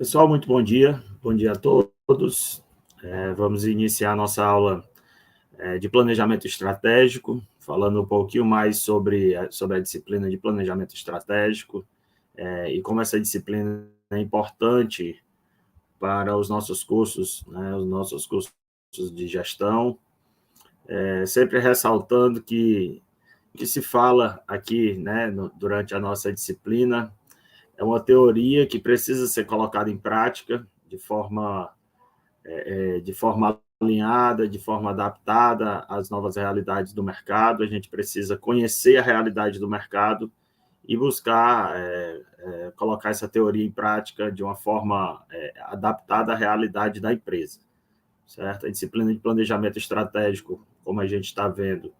Pessoal, muito bom dia a todos. Vamos iniciar nossa aula de planejamento estratégico, falando um pouquinho mais sobre a disciplina de planejamento estratégico e como essa disciplina é importante para os nossos cursos, né, os nossos cursos de gestão, sempre ressaltando que se fala aqui, né, durante a nossa disciplina, é uma teoria que precisa ser colocada em prática de forma alinhada, de forma adaptada às novas realidades do mercado. A gente precisa conhecer a realidade do mercado e buscar colocar essa teoria em prática de uma forma adaptada à realidade da empresa, certo? A disciplina de planejamento estratégico, como a gente está vendo,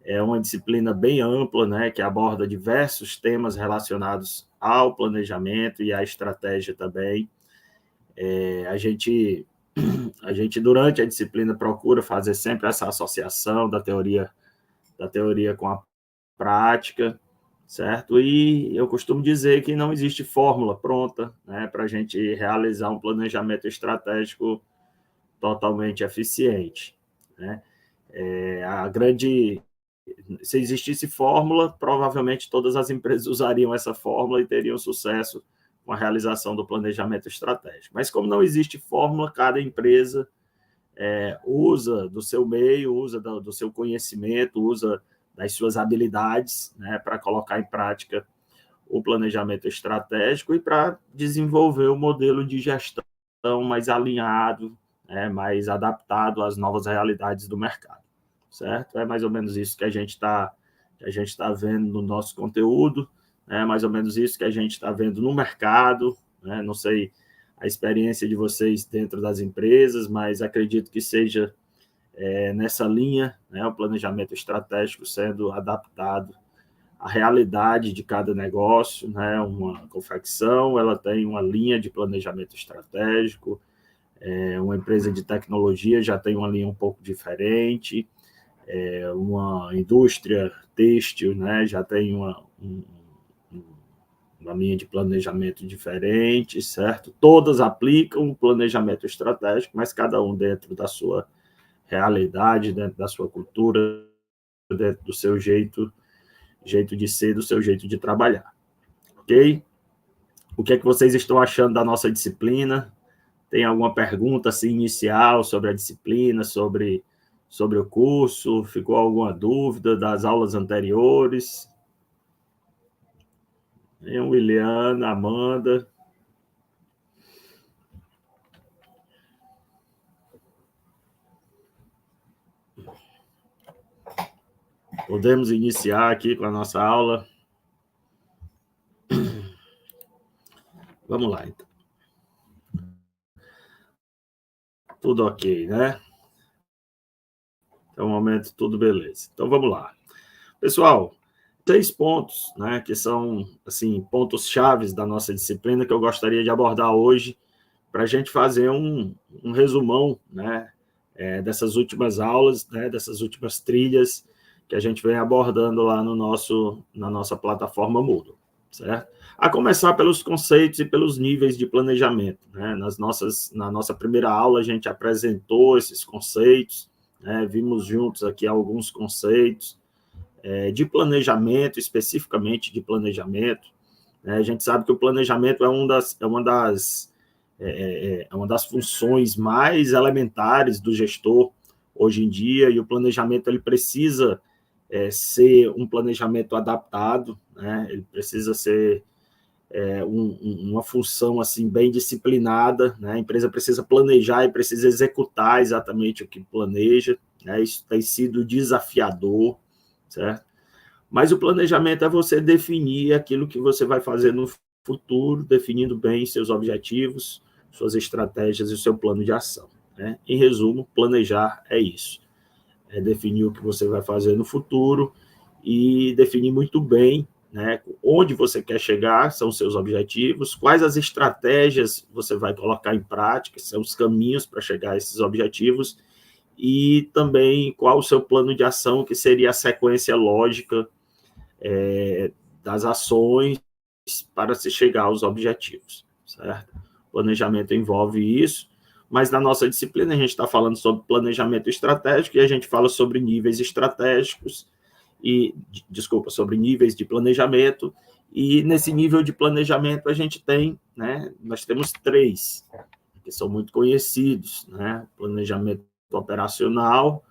é uma disciplina bem ampla, né, que aborda diversos temas relacionados ao planejamento e à estratégia também. A gente, durante a disciplina, procura fazer sempre essa associação da teoria com a prática, certo? E eu costumo dizer que não existe fórmula pronta, né, para a gente realizar um planejamento estratégico totalmente eficiente, né? Se existisse fórmula, provavelmente todas as empresas usariam essa fórmula e teriam sucesso com a realização do planejamento estratégico. Mas como não existe fórmula, cada empresa usa do seu meio, usa do seu conhecimento, usa das suas habilidades, né, para colocar em prática o planejamento estratégico e para desenvolver o modelo de gestão mais alinhado, né, mais adaptado às novas realidades do mercado, certo? É mais ou menos isso que a gente está vendo no nosso conteúdo, é mais ou menos isso que a gente está vendo no mercado, né? Não sei a experiência de vocês dentro das empresas, mas acredito que seja nessa linha, né, o planejamento estratégico sendo adaptado à realidade de cada negócio, né? Uma confecção, ela tem uma linha de planejamento estratégico, uma empresa de tecnologia já tem uma linha um pouco diferente, uma indústria têxtil, né, já tem uma linha de planejamento diferente, certo? Todas aplicam o planejamento estratégico, mas cada um dentro da sua realidade, dentro da sua cultura, dentro do seu jeito de ser, do seu jeito de trabalhar, ok? O que é que vocês estão achando da nossa disciplina? Tem alguma pergunta assim, inicial sobre a disciplina, sobre o curso? Ficou alguma dúvida das aulas anteriores? Williana, Amanda. Podemos iniciar aqui com a nossa aula. Vamos lá, então. Tudo ok, né? Até o momento, tudo beleza. Então, vamos lá. Pessoal, 3 pontos, né, que são, assim, pontos chaves da nossa disciplina que eu gostaria de abordar hoje para a gente fazer um resumão, né, dessas últimas aulas, né, dessas últimas trilhas que a gente vem abordando lá na nossa plataforma Moodle, certo? A começar pelos conceitos e pelos níveis de planejamento, né? Na nossa primeira aula, a gente apresentou esses conceitos, né? Vimos juntos aqui alguns conceitos de planejamento, especificamente de planejamento, né? A gente sabe que o planejamento é uma das funções mais elementares do gestor hoje em dia, e o planejamento ele precisa ser um planejamento adaptado, né? Ele precisa ser uma função assim bem disciplinada, né? A empresa precisa planejar e precisa executar exatamente o que planeja, né? Isso tem sido desafiador, certo? Mas o planejamento é você definir aquilo que você vai fazer no futuro, definindo bem seus objetivos, suas estratégias e o seu plano de ação, né? Em resumo, planejar é isso. É definir o que você vai fazer no futuro e definir muito bem, né, onde você quer chegar, são os seus objetivos, quais as estratégias você vai colocar em prática, são os caminhos para chegar a esses objetivos, e também qual o seu plano de ação, que seria a sequência lógica das ações para se chegar aos objetivos, certo? Planejamento envolve isso, mas na nossa disciplina a gente está falando sobre planejamento estratégico e a gente fala sobre níveis estratégicos sobre níveis de planejamento, e nesse nível de planejamento a gente tem, né, nós temos 3, que são muito conhecidos, né, planejamento operacional,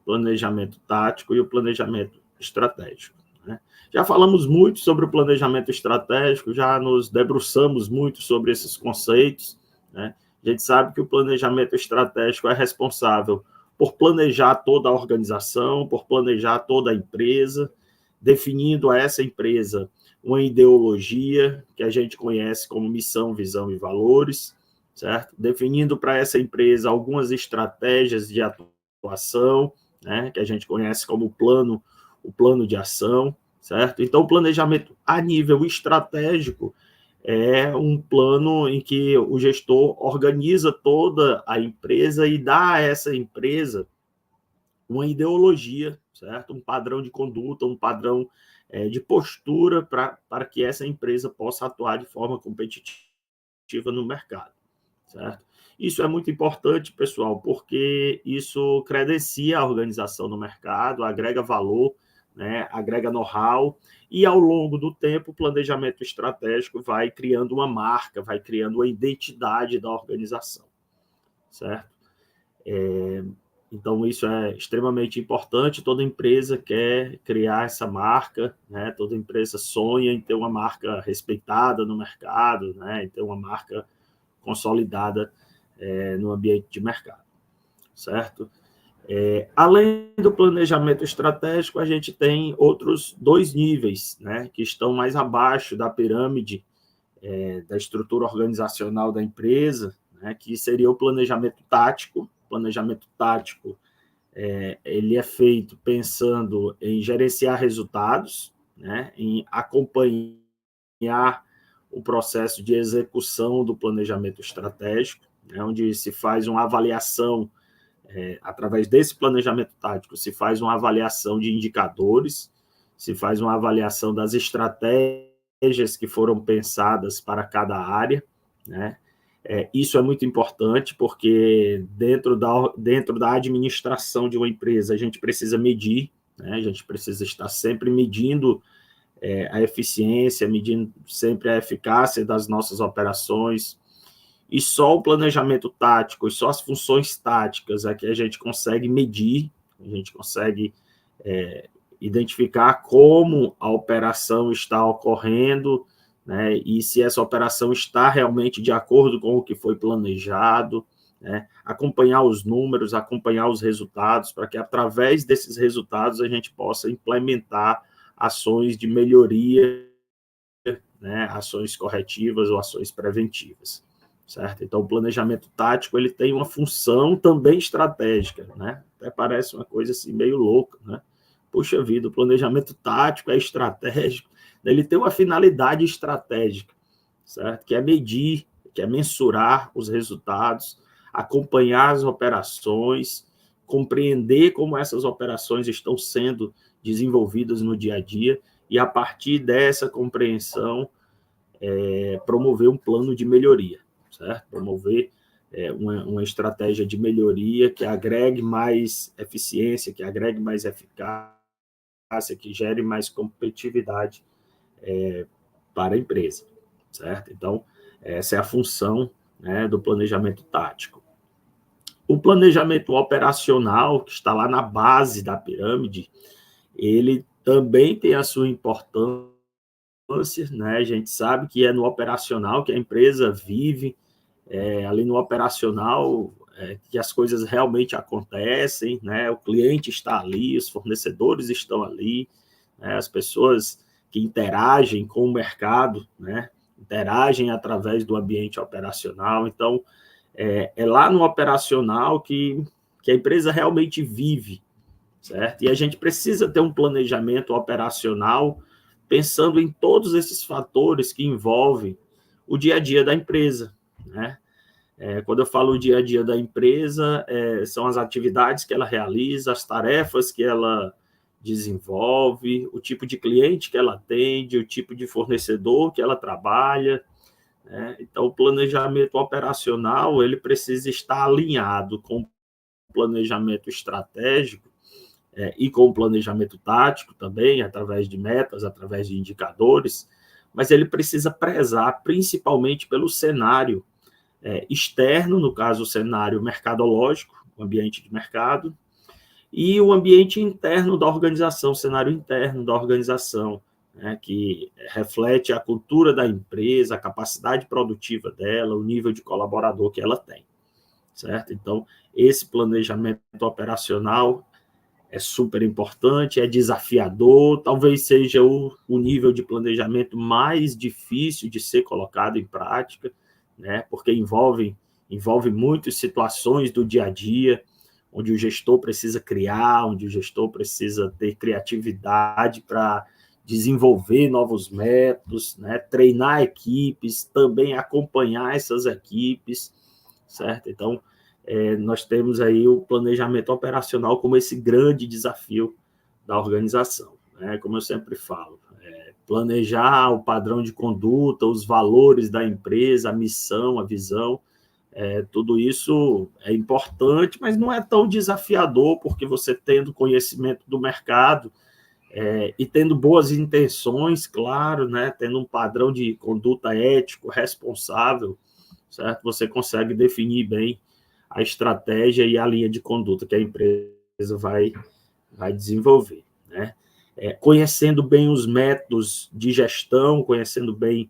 planejamento tático e o planejamento estratégico. Né? Já falamos muito sobre o planejamento estratégico, já nos debruçamos muito sobre esses conceitos, né? A gente sabe que o planejamento estratégico é responsável por planejar toda a organização, por planejar toda a empresa, definindo a essa empresa uma ideologia que a gente conhece como missão, visão e valores, certo? Definindo para essa empresa algumas estratégias de atuação, né, que a gente conhece como o plano de ação, certo? Então, o planejamento a nível estratégico é um plano em que o gestor organiza toda a empresa e dá a essa empresa uma ideologia, certo? Um padrão de conduta, um padrão de postura para que essa empresa possa atuar de forma competitiva no mercado, certo? Isso é muito importante, pessoal, porque isso credencia a organização no mercado, agrega valor, né, agrega know-how, e ao longo do tempo o planejamento estratégico vai criando uma marca, vai criando uma identidade da organização, certo? Então, isso é extremamente importante. Toda empresa quer criar essa marca, né? Toda empresa sonha em ter uma marca respeitada no mercado, né? Em ter uma marca consolidada no ambiente de mercado, certo? Além do planejamento estratégico, a gente tem outros 2 níveis, né? Que estão mais abaixo da pirâmide da estrutura organizacional da empresa, né? Que seria o planejamento tático. Planejamento tático ele é feito pensando em gerenciar resultados, né, em acompanhar o processo de execução do planejamento estratégico, né, onde se faz uma avaliação, através desse planejamento tático, se faz uma avaliação de indicadores, se faz uma avaliação das estratégias que foram pensadas para cada área, né? Isso é muito importante, porque dentro da administração de uma empresa, a gente precisa medir, né? A gente precisa estar sempre medindo a eficiência, medindo sempre a eficácia das nossas operações, e só o planejamento tático, e só as funções táticas é que a gente consegue medir, a gente consegue identificar como a operação está ocorrendo, né, e se essa operação está realmente de acordo com o que foi planejado, né, acompanhar os números, acompanhar os resultados, para que através desses resultados a gente possa implementar ações de melhoria, né, ações corretivas ou ações preventivas, certo? Então, o planejamento tático ele tem uma função também estratégica, né? Até parece uma coisa assim meio louca, né? Puxa vida, o planejamento tático é estratégico, ele tem uma finalidade estratégica, certo? Que é medir, que é mensurar os resultados, acompanhar as operações, compreender como essas operações estão sendo desenvolvidas no dia a dia, e a partir dessa compreensão, promover um plano de melhoria, certo? Promover uma estratégia de melhoria que agregue mais eficiência, que agregue mais eficácia, que gere mais competitividade para a empresa, certo? Então, essa é a função, né, do planejamento tático. O planejamento operacional, que está lá na base da pirâmide, ele também tem a sua importância, né? A gente sabe que é no operacional que a empresa vive, ali no operacional que as coisas realmente acontecem, né? O cliente está ali, os fornecedores estão ali, né? As pessoas que interagem com o mercado, né? Interagem através do ambiente operacional. Então, é lá no operacional que a empresa realmente vive, certo? E a gente precisa ter um planejamento operacional pensando em todos esses fatores que envolvem o dia a dia da empresa, né? Quando eu falo o dia a dia da empresa, são as atividades que ela realiza, as tarefas que ela desenvolve, o tipo de cliente que ela atende, o tipo de fornecedor que ela trabalha, né? Então, o planejamento operacional ele precisa estar alinhado com o planejamento estratégico e com o planejamento tático também, através de metas, através de indicadores, mas ele precisa prezar principalmente pelo cenário externo, no caso, o cenário mercadológico, o ambiente de mercado, e o ambiente interno da organização, o cenário interno da organização, né, que reflete a cultura da empresa, a capacidade produtiva dela, o nível de colaborador que ela tem, certo? Então, esse planejamento operacional é super importante, é desafiador, talvez seja o nível de planejamento mais difícil de ser colocado em prática, né? Porque envolve muitas situações do dia a dia, onde o gestor precisa criar, onde o gestor precisa ter criatividade para desenvolver novos métodos, né? Treinar equipes, também acompanhar essas equipes, certo? Então, nós temos aí o planejamento operacional como esse grande desafio da organização, né? Como eu sempre falo, planejar o padrão de conduta, os valores da empresa, a missão, a visão, tudo isso é importante, mas não é tão desafiador, porque você tendo conhecimento do mercado e tendo boas intenções, claro, né? Tendo um padrão de conduta ético, responsável, certo? Você consegue definir bem a estratégia e a linha de conduta que a empresa vai desenvolver, né? Conhecendo bem os métodos de gestão, conhecendo bem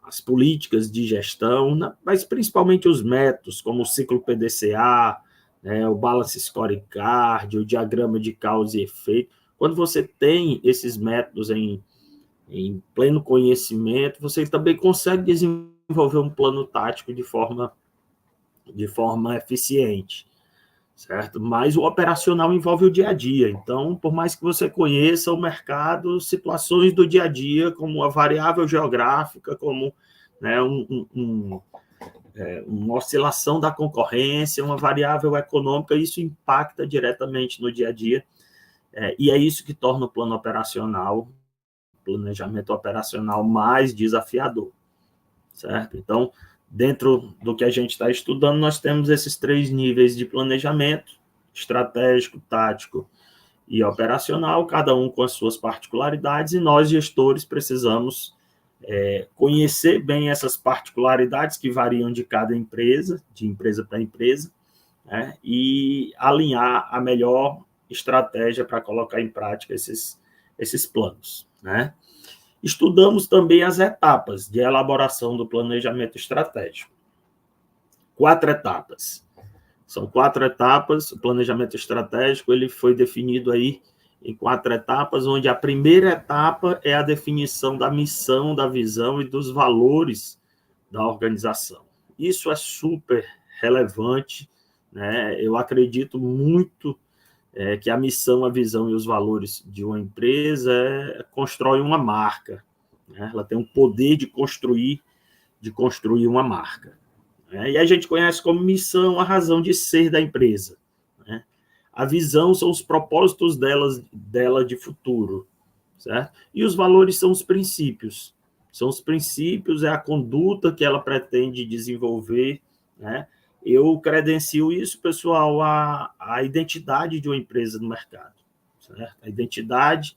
as políticas de gestão, mas principalmente os métodos, como o ciclo PDCA, né, o Balance Scorecard, o diagrama de causa e efeito. Quando você tem esses métodos em pleno conhecimento, você também consegue desenvolver um plano tático de forma eficiente, certo? Mas o operacional envolve o dia a dia. Então, por mais que você conheça o mercado, situações do dia a dia, como a variável geográfica, como, né, uma oscilação da concorrência, uma variável econômica, isso impacta diretamente no dia a dia. E é isso que torna o plano operacional, planejamento operacional mais desafiador, certo? Então, dentro do que a gente está estudando, nós temos esses 3 níveis de planejamento: estratégico, tático e operacional, cada um com as suas particularidades, e nós, gestores, precisamos conhecer bem essas particularidades que variam de cada empresa, de empresa para empresa, né, e alinhar a melhor estratégia para colocar em prática esses planos, né? Estudamos também as etapas de elaboração do planejamento estratégico. 4 etapas. São 4 etapas. O planejamento estratégico ele foi definido aí em 4 etapas, onde a primeira etapa é a definição da missão, da visão e dos valores da organização. Isso é super relevante, né? Eu acredito muito que a missão, a visão e os valores de uma empresa constrói uma marca, né? Ela tem um poder de construir uma marca, né? E a gente conhece como missão a razão de ser da empresa, né? A visão são os propósitos dela de futuro, certo? E os valores são os princípios. São os princípios, é a conduta que ela pretende desenvolver, né? Eu credencio isso, pessoal, a identidade de uma empresa no mercado, certo? A identidade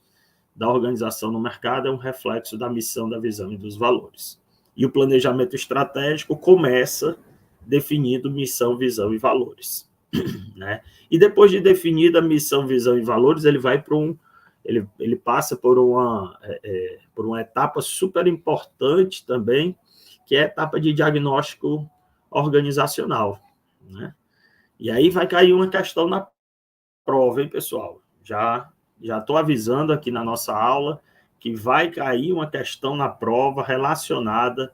da organização no mercado é um reflexo da missão, da visão e dos valores. E o planejamento estratégico começa definindo missão, visão e valores, né? E depois de definida a missão, visão e valores, ele vai para ele passa por uma etapa super importante também, que é a etapa de diagnóstico organizacional, né? E aí vai cair uma questão na prova, hein, pessoal? Já estou avisando aqui na nossa aula que vai cair uma questão na prova relacionada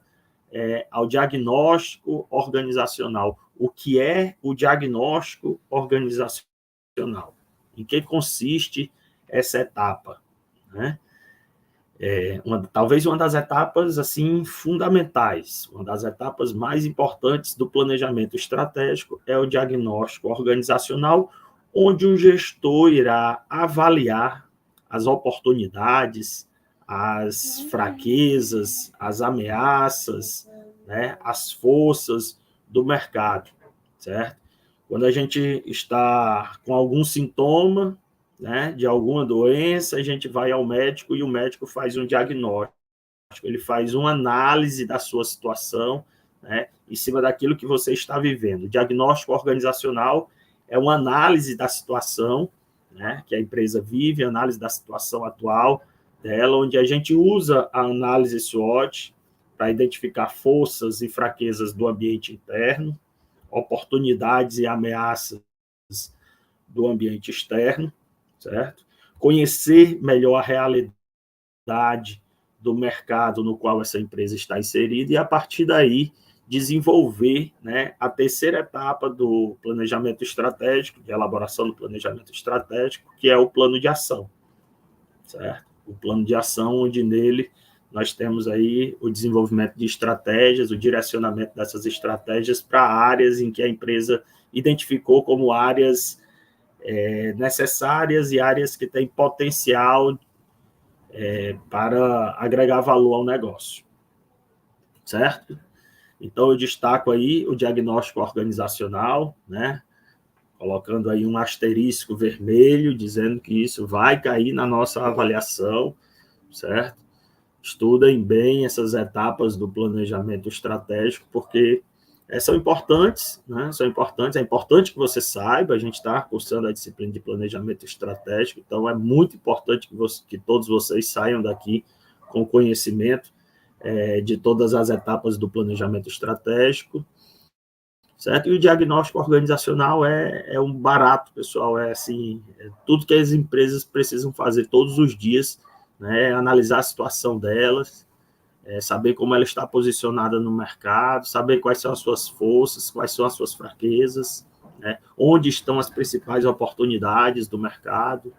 ao diagnóstico organizacional. O que é o diagnóstico organizacional? Em que consiste essa etapa, né? Talvez uma das etapas assim fundamentais, uma das etapas mais importantes do planejamento estratégico é o diagnóstico organizacional, onde o gestor irá avaliar as oportunidades, as fraquezas, as ameaças, né, as forças do mercado, certo? Quando a gente está com algum sintoma, né, de alguma doença, a gente vai ao médico e o médico faz um diagnóstico, ele faz uma análise da sua situação, né, em cima daquilo que você está vivendo. O diagnóstico organizacional é uma análise da situação, né, que a empresa vive, análise da situação atual dela, onde a gente usa a análise SWOT para identificar forças e fraquezas do ambiente interno, oportunidades e ameaças do ambiente externo, certo? Conhecer melhor a realidade do mercado no qual essa empresa está inserida e, a partir daí, desenvolver, né, a terceira etapa do planejamento estratégico, de elaboração do planejamento estratégico, que é o plano de ação, certo? O plano de ação, onde nele nós temos aí o desenvolvimento de estratégias, o direcionamento dessas estratégias para áreas em que a empresa identificou como áreas necessárias e áreas que têm potencial para agregar valor ao negócio, certo? Então, eu destaco aí o diagnóstico organizacional, né? Colocando aí um asterisco vermelho, dizendo que isso vai cair na nossa avaliação, certo? Estudem bem essas etapas do planejamento estratégico, porque são importantes, né? São importantes, é importante que você saiba, a gente está cursando a disciplina de planejamento estratégico, então é muito importante que todos vocês saiam daqui com conhecimento de todas as etapas do planejamento estratégico, certo? E o diagnóstico organizacional é um barato, pessoal, assim, tudo que as empresas precisam fazer todos os dias, né? Analisar a situação delas, saber como ela está posicionada no mercado, saber quais são as suas forças, quais são as suas fraquezas, né? Onde estão as principais oportunidades do mercado,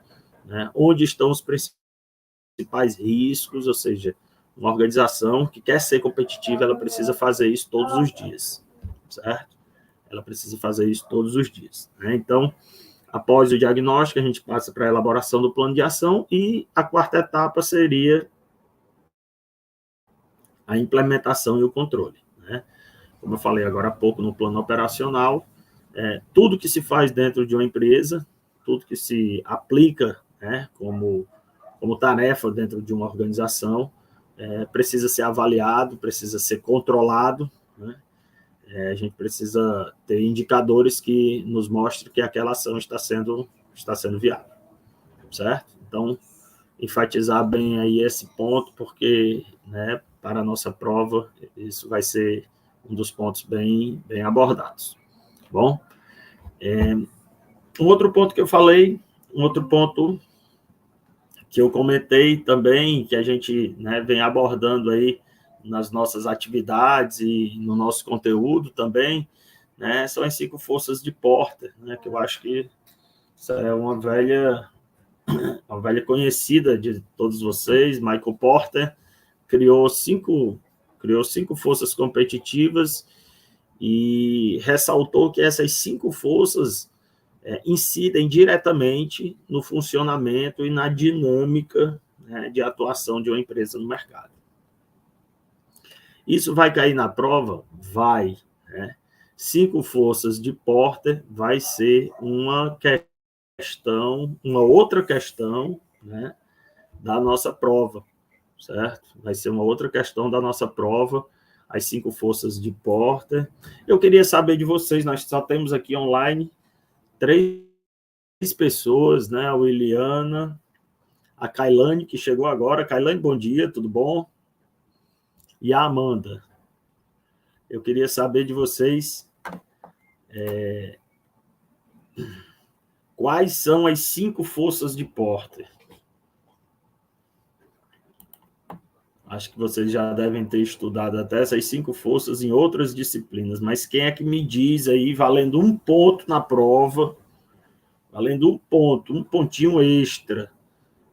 né? Onde estão os principais riscos, ou seja, uma organização que quer ser competitiva, ela precisa fazer isso todos os dias, certo? Ela precisa fazer isso todos os dias, né? Então, após o diagnóstico, a gente passa para a elaboração do plano de ação e a quarta etapa seria a implementação e o controle, né? Como eu falei agora há pouco no plano operacional, tudo que se faz dentro de uma empresa, tudo que se aplica, né, como tarefa dentro de uma organização, precisa ser avaliado, precisa ser controlado, né? A gente precisa ter indicadores que nos mostrem que aquela ação está sendo viável, certo? Então, enfatizar bem aí esse ponto, porque, né, para a nossa prova, isso vai ser um dos pontos bem abordados. Bom, um outro ponto que eu falei, um outro ponto que eu comentei também, que a gente, né, vem abordando aí nas nossas atividades e no nosso conteúdo também, né, são as 5 forças de Porter, né, que eu acho que isso é uma velha conhecida de todos vocês. Michael Porter criou cinco forças competitivas e ressaltou que essas 5 forças incidem diretamente no funcionamento e na dinâmica, né, de atuação de uma empresa no mercado. Isso vai cair na prova? Vai, né? 5 forças de Porter vai ser uma outra questão, né, da nossa prova, certo? Vai ser uma outra questão da nossa prova, as 5 forças de Porter. Eu queria saber de vocês, nós só temos aqui online 3 pessoas, né? A Williana, a Kailane, que chegou agora. Kailane, bom dia, tudo bom? E a Amanda. Eu queria saber de vocês quais são as 5 forças de Porter. Acho que vocês já devem ter estudado até essas 5 forças em outras disciplinas, mas quem é que me diz aí, valendo 1 ponto na prova, valendo 1 ponto, 1 pontinho extra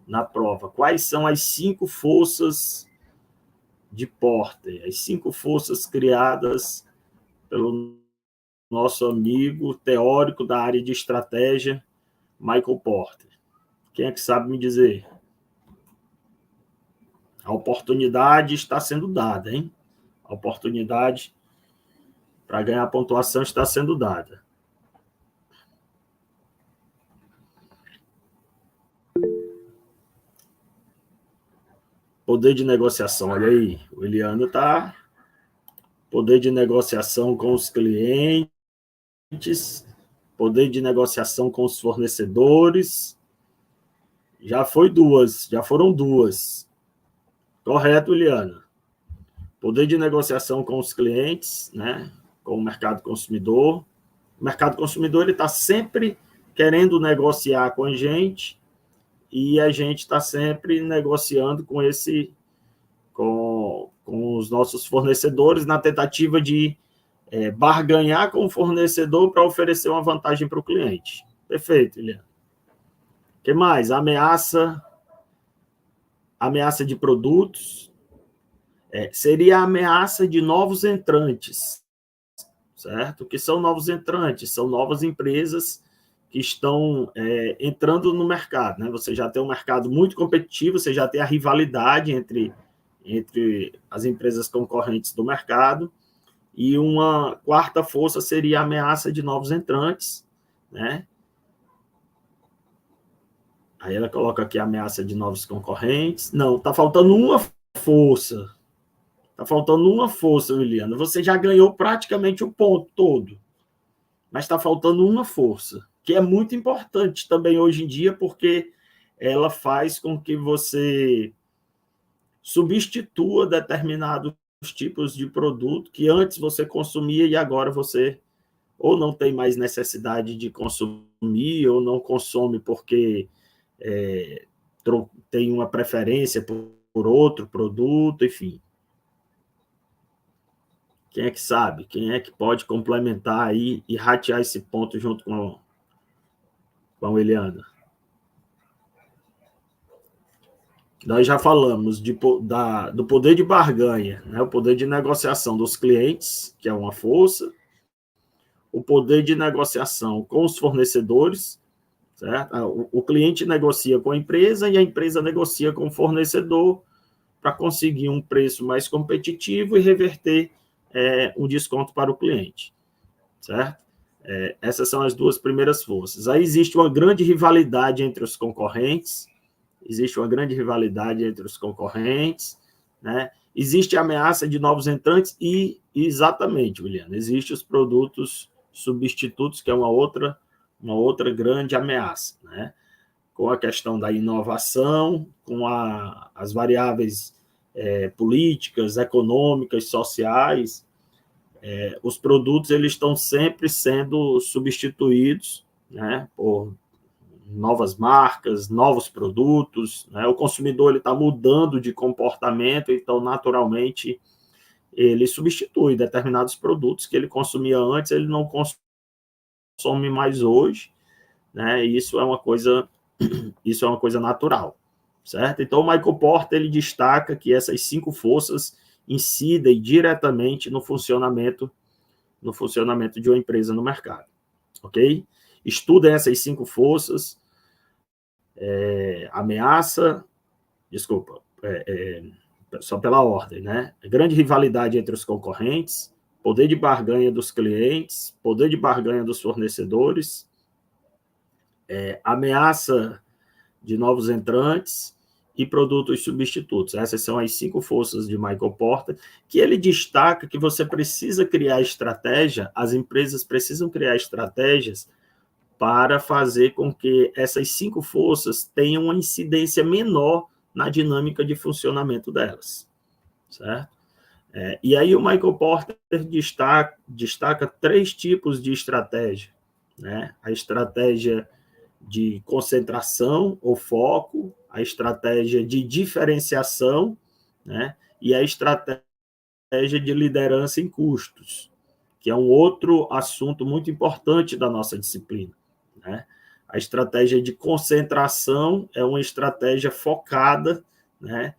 na prova, quais são as 5 forças de Porter, as 5 forças criadas pelo nosso amigo teórico da área de estratégia, Michael Porter? Quem é que sabe me dizer? A oportunidade está sendo dada, hein? A oportunidade para ganhar pontuação está sendo dada. Poder de negociação, olha aí, o Eliano está... Poder de negociação com os clientes, poder de negociação com os fornecedores. Já foram duas. Correto, Eliana. Poder de negociação com os clientes, né? Com o mercado consumidor. O mercado consumidor ele está sempre querendo negociar com a gente e a gente está sempre negociando com os nossos fornecedores na tentativa de barganhar com o fornecedor para oferecer uma vantagem para o cliente. Perfeito, Eliana. O que mais? Ameaça de produtos. Seria a ameaça de novos entrantes, certo? O que são novos entrantes? São novas empresas que estão entrando no mercado, né? Você já tem um mercado muito competitivo, você já tem a rivalidade entre as empresas concorrentes do mercado, e uma quarta força seria a ameaça de novos entrantes, né? Aí ela coloca aqui a ameaça de novos concorrentes. Não, está faltando uma força. Está faltando uma força, Liliana. Você já ganhou praticamente o ponto todo, mas está faltando uma força, que é muito importante também hoje em dia, porque ela faz com que você substitua determinados tipos de produto que antes você consumia e agora você ou não tem mais necessidade de consumir, ou não consome porque tem uma preferência por outro produto, enfim. Quem é que sabe? Quem é que pode complementar aí e ratear esse ponto junto com a Eliana? Nós já falamos do poder de barganha, né? O poder de negociação dos clientes, que é uma força, o poder de negociação com os fornecedores, certo? O cliente negocia com a empresa e a empresa negocia com o fornecedor para conseguir um preço mais competitivo e reverter um desconto para o cliente, certo? Essas são as duas primeiras forças. Aí existe uma grande rivalidade entre os concorrentes, né? Existe a ameaça de novos entrantes e, exatamente, Juliana, existem os produtos substitutos, que é uma outra grande ameaça, né? Com a questão da inovação, com as variáveis políticas, econômicas, sociais, os produtos eles estão sempre sendo substituídos, né, por novas marcas, novos produtos, né? O consumidor está mudando de comportamento, então, naturalmente, ele substitui determinados produtos que ele consumia antes, ele não consome mais hoje, né? Isso é uma coisa natural, certo? Então, o Michael Porter ele destaca que essas 5 forças incidem diretamente no funcionamento de uma empresa no mercado, ok? Estudem essas 5 forças, só pela ordem, né? Grande rivalidade entre os concorrentes, poder de barganha dos clientes, poder de barganha dos fornecedores, ameaça de novos entrantes e produtos substitutos. Essas são as 5 forças de Michael Porter, que ele destaca que você precisa criar estratégia, as empresas precisam criar estratégias para fazer com que essas 5 forças tenham uma incidência menor na dinâmica de funcionamento delas, certo? E aí o Michael Porter destaca 3 tipos de estratégia, né? A estratégia de concentração ou foco, a estratégia de diferenciação, né? E a estratégia de liderança em custos, que é um outro assunto muito importante da nossa disciplina, né? A estratégia de concentração é uma estratégia focada, né,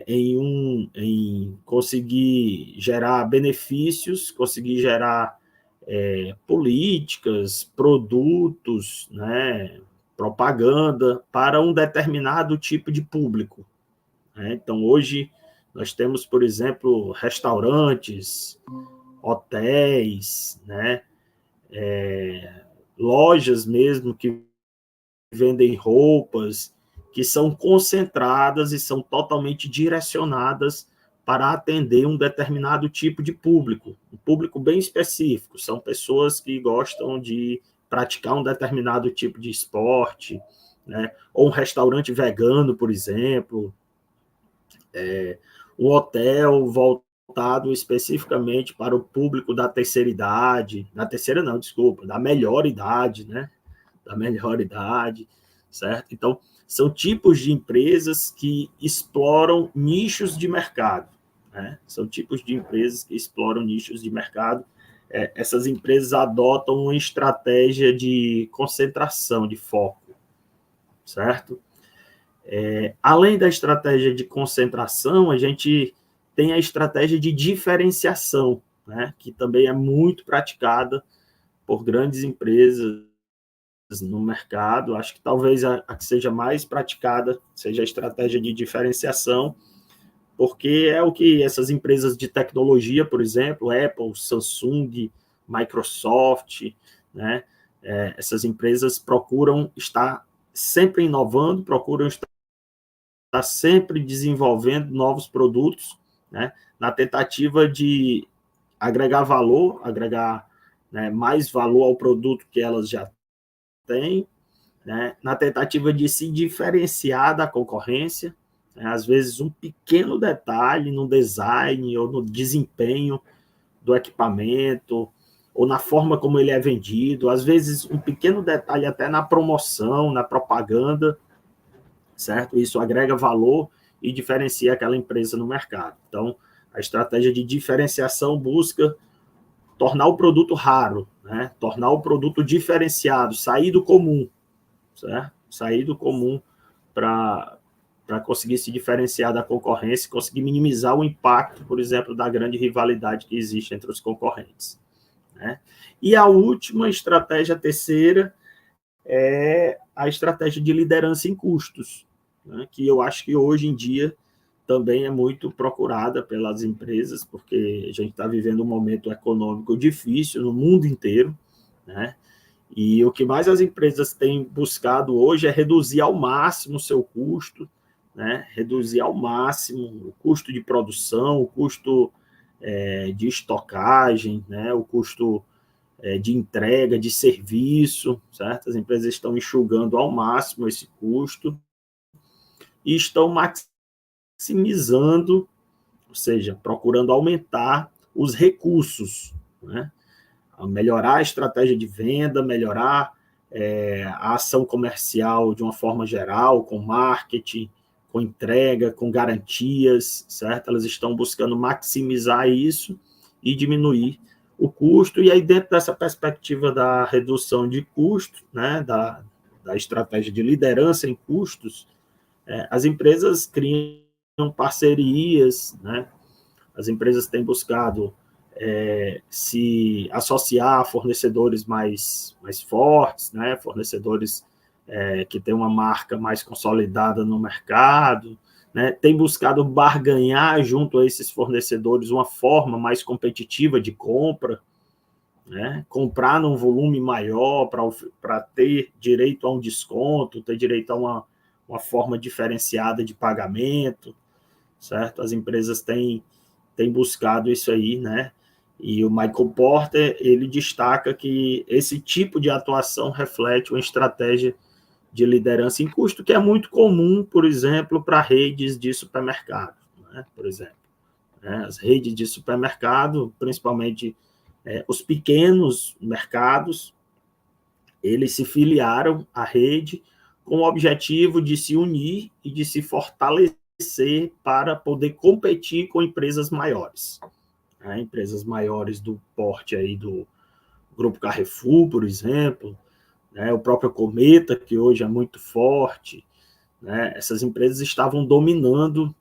em conseguir gerar benefícios, conseguir gerar políticas, produtos, né, propaganda para um determinado tipo de público, né? Então, hoje, nós temos, por exemplo, restaurantes, hotéis, né? Lojas mesmo que vendem roupas, que são concentradas e são totalmente direcionadas para atender um determinado tipo de público, um público bem específico. São pessoas que gostam de praticar um determinado tipo de esporte, né? Ou um restaurante vegano, por exemplo, um hotel voltado especificamente para o público da terceira idade, da terceira não, desculpa, da melhor idade, né? Da melhor idade, certo? Então, são tipos de empresas que exploram nichos de mercado, né? São tipos de empresas que exploram nichos de mercado. Essas empresas adotam uma estratégia de concentração, de foco, certo? Além da estratégia de concentração, a gente tem a estratégia de diferenciação, né? Que também é muito praticada por grandes empresas no mercado. Acho que talvez a que seja mais praticada seja a estratégia de diferenciação, porque é o que essas empresas de tecnologia, por exemplo, Apple, Samsung, Microsoft, né? Essas empresas procuram estar sempre inovando, procuram estar sempre desenvolvendo novos produtos, né? Na tentativa de agregar valor, agregar, né, mais valor ao produto que elas já têm, né, na tentativa de se diferenciar da concorrência, né, às vezes um pequeno detalhe no design ou no desempenho do equipamento, ou na forma como ele é vendido, às vezes um pequeno detalhe até na promoção, na propaganda, certo? Isso agrega valor e diferencia aquela empresa no mercado. Então, a estratégia de diferenciação busca tornar o produto raro, né? Tornar o produto diferenciado, sair do comum, certo? Sair do comum para conseguir se diferenciar da concorrência, conseguir minimizar o impacto, por exemplo, da grande rivalidade que existe entre os concorrentes, né? E a última estratégia, a terceira, é a estratégia de liderança em custos, né? Que eu acho que hoje em dia também é muito procurada pelas empresas, porque a gente está vivendo um momento econômico difícil no mundo inteiro, né? E o que mais as empresas têm buscado hoje é reduzir ao máximo o seu custo, né? Reduzir ao máximo o custo de produção, o custo de estocagem, né? O custo de entrega, de serviço, certo? As empresas estão enxugando ao máximo esse custo e estão maximizando, ou seja, procurando aumentar os recursos, né? Melhorar a estratégia de venda, melhorar a ação comercial de uma forma geral, com marketing, com entrega, com garantias, certo? Elas estão buscando maximizar isso e diminuir o custo, e aí dentro dessa perspectiva da redução de custo, né, da estratégia de liderança em custos, as empresas criam parcerias, né? As empresas têm buscado se associar a fornecedores mais fortes, né? Fornecedores que têm uma marca mais consolidada no mercado, né? Tem buscado barganhar junto a esses fornecedores uma forma mais competitiva de compra, né? Comprar num volume maior para ter direito a um desconto, ter direito a uma forma diferenciada de pagamento, certo? As empresas têm buscado isso aí, né? E o Michael Porter, ele destaca que esse tipo de atuação reflete uma estratégia de liderança em custo que é muito comum, por exemplo, para redes de supermercado, né? Por exemplo, né? As redes de supermercado, principalmente os pequenos mercados, eles se filiaram à rede com o objetivo de se unir e de se fortalecer para poder competir com empresas maiores, né? Empresas maiores do porte aí do Grupo Carrefour, por exemplo, né? O próprio Cometa, que hoje é muito forte, né? Essas empresas estavam dominando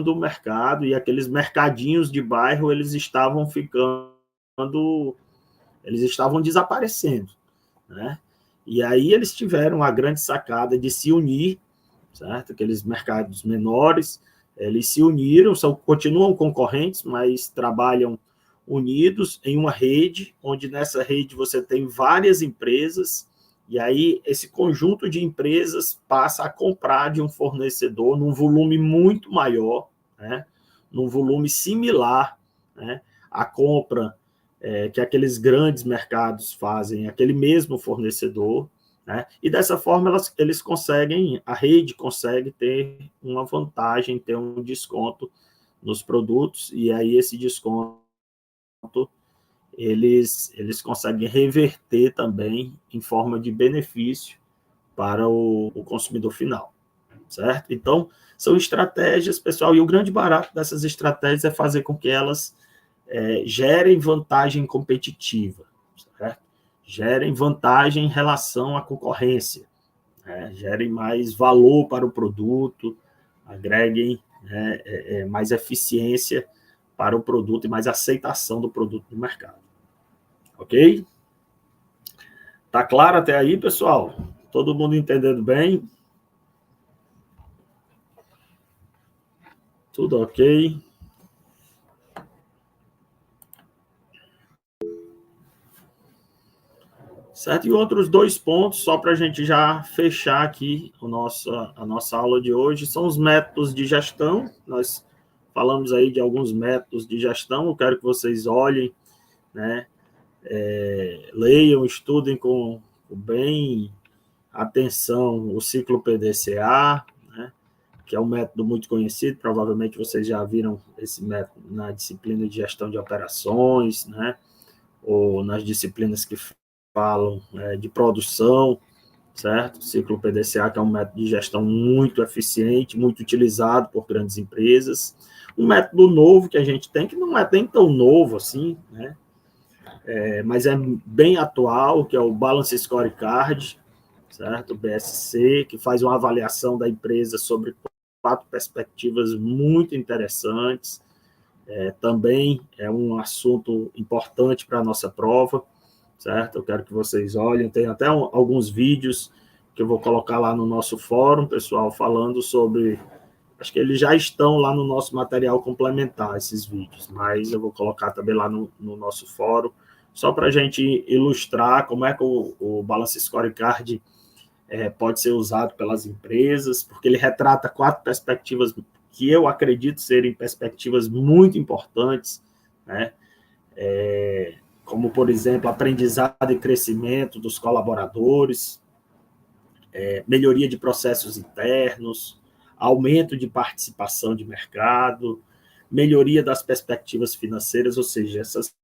o mercado, e aqueles mercadinhos de bairro eles estavam desaparecendo, né? E aí eles tiveram a grande sacada de se unir certo? Aqueles mercados menores, eles se uniram, continuam concorrentes, mas trabalham unidos em uma rede, onde nessa rede você tem várias empresas, e aí esse conjunto de empresas passa a comprar de um fornecedor num volume muito maior, né? Num volume similar, né? À compra que aqueles grandes mercados fazem, aquele mesmo fornecedor, né? E dessa forma eles conseguem, a rede consegue ter uma vantagem, ter um desconto nos produtos, e aí esse desconto eles conseguem reverter também em forma de benefício para o consumidor final, certo? Então, são estratégias, pessoal, e o grande barato dessas estratégias é fazer com que elas gerem vantagem competitiva, certo? Gerem vantagem em relação à concorrência, né? Gerem mais valor para o produto, agreguem mais eficiência para o produto e mais aceitação do produto no mercado. Ok? Tá claro até aí, pessoal? Todo mundo entendendo bem? Tudo ok? Certo? E outros dois pontos, só para a gente já fechar aqui a nossa aula de hoje, são os métodos de gestão. Nós falamos aí de alguns métodos de gestão, eu quero que vocês olhem, né? Leiam, estudem com bem atenção o ciclo PDCA, né? Que é um método muito conhecido, provavelmente vocês já viram esse método na disciplina de gestão de operações, né? Ou nas disciplinas que falam de produção, certo? O ciclo PDCA, que é um método de gestão muito eficiente, muito utilizado por grandes empresas. Um método novo que a gente tem, que não é nem tão novo assim, né? Mas é bem atual, que é o Balance Scorecard, certo? O BSC, que faz uma avaliação da empresa sobre 4 perspectivas muito interessantes. Também é um assunto importante para a nossa prova, certo? Eu quero que vocês olhem, tem até alguns vídeos que eu vou colocar lá no nosso fórum, pessoal, falando sobre... Acho que eles já estão lá no nosso material complementar, esses vídeos, mas eu vou colocar também lá no nosso fórum, só para a gente ilustrar como é que o Balance Scorecard pode ser usado pelas empresas, porque ele retrata 4 perspectivas que eu acredito serem perspectivas muito importantes, né? Como, por exemplo, aprendizado e crescimento dos colaboradores, melhoria de processos internos, aumento de participação de mercado, melhoria das perspectivas financeiras, ou seja, essas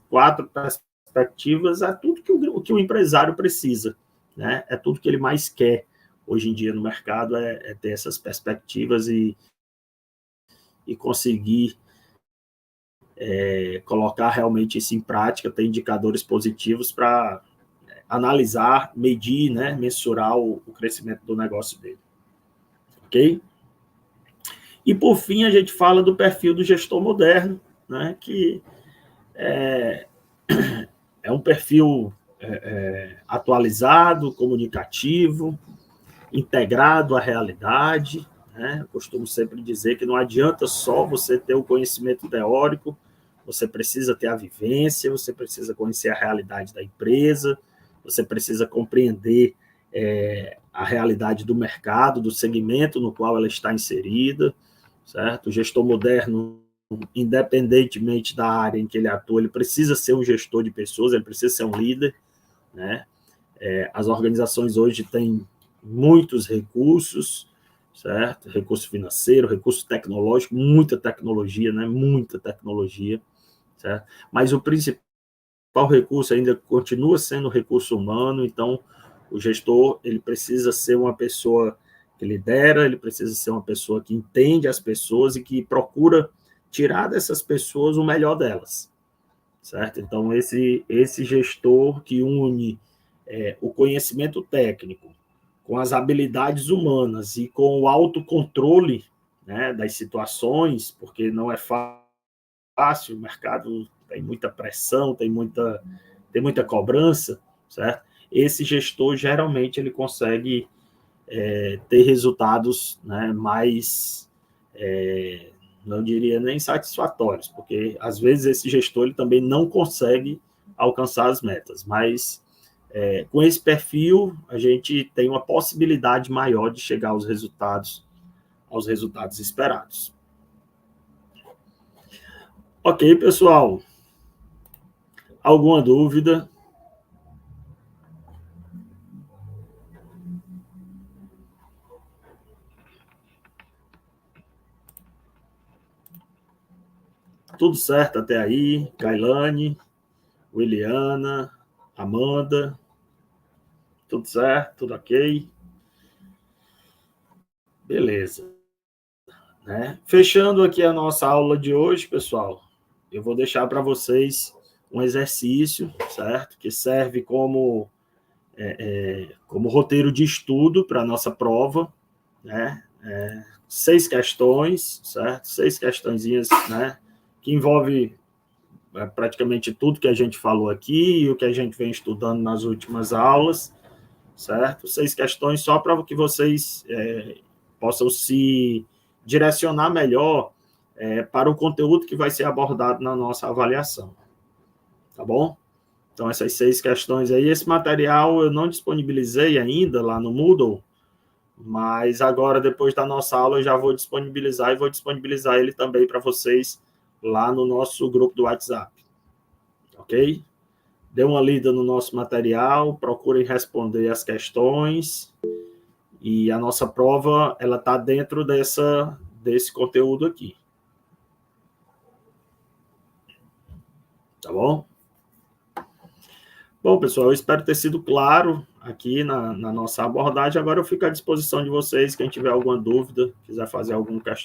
4 perspectivas é tudo que o empresário precisa, né? É tudo que ele mais quer hoje em dia no mercado, ter essas perspectivas e conseguir colocar realmente isso em prática, ter indicadores positivos para analisar, medir, né, mensurar o crescimento do negócio dele. Ok? E, por fim, a gente fala do perfil do gestor moderno, né, que é um perfil atualizado, comunicativo, integrado à realidade, né? Eu costumo sempre dizer que não adianta só você ter o conhecimento teórico, você precisa ter a vivência, você precisa conhecer a realidade da empresa, você precisa compreender a realidade do mercado, do segmento no qual ela está inserida, certo? O gestor moderno, independentemente da área em que ele atua, ele precisa ser um gestor de pessoas, ele precisa ser um líder, né? As organizações hoje têm muitos recursos, certo? Recurso financeiro, recurso tecnológico, muita tecnologia, né? Muita tecnologia, certo? Mas o principal recurso ainda continua sendo o recurso humano, então o gestor, ele precisa ser uma pessoa que lidera, ele precisa ser uma pessoa que entende as pessoas e que procura tirar dessas pessoas o melhor delas, certo? Então, esse gestor que une o conhecimento técnico com as habilidades humanas e com o autocontrole, né, das situações, porque não é fácil, o mercado tem muita pressão, tem muita cobrança, certo? Esse gestor, geralmente, ele consegue ter resultados, né, mais, não diria nem satisfatórios, porque às vezes esse gestor ele também não consegue alcançar as metas, mas com esse perfil a gente tem uma possibilidade maior de chegar aos resultados esperados. Ok, pessoal. Alguma dúvida? Tudo certo até aí? Kailane, Williana, Amanda, tudo certo? Tudo ok? Beleza. Né? Fechando aqui a nossa aula de hoje, pessoal, eu vou deixar para vocês um exercício, certo? Que serve como roteiro de estudo para a nossa prova, né? 6 questões, certo? 6 questõezinhas, né? Que envolve praticamente tudo que a gente falou aqui e o que a gente vem estudando nas últimas aulas, certo? 6 questões só para que vocês possam se direcionar melhor para o conteúdo que vai ser abordado na nossa avaliação, tá bom? Então, essas 6 questões aí, esse material eu não disponibilizei ainda lá no Moodle, mas agora, depois da nossa aula, eu já vou disponibilizar e vou disponibilizar ele também para vocês lá no nosso grupo do WhatsApp, ok? Dê uma lida no nosso material, procurem responder as questões, e a nossa prova ela está dentro desse conteúdo aqui. Tá bom? Bom, pessoal, eu espero ter sido claro aqui na nossa abordagem. Agora eu fico à disposição de vocês, quem tiver alguma dúvida, quiser fazer algum questionamento.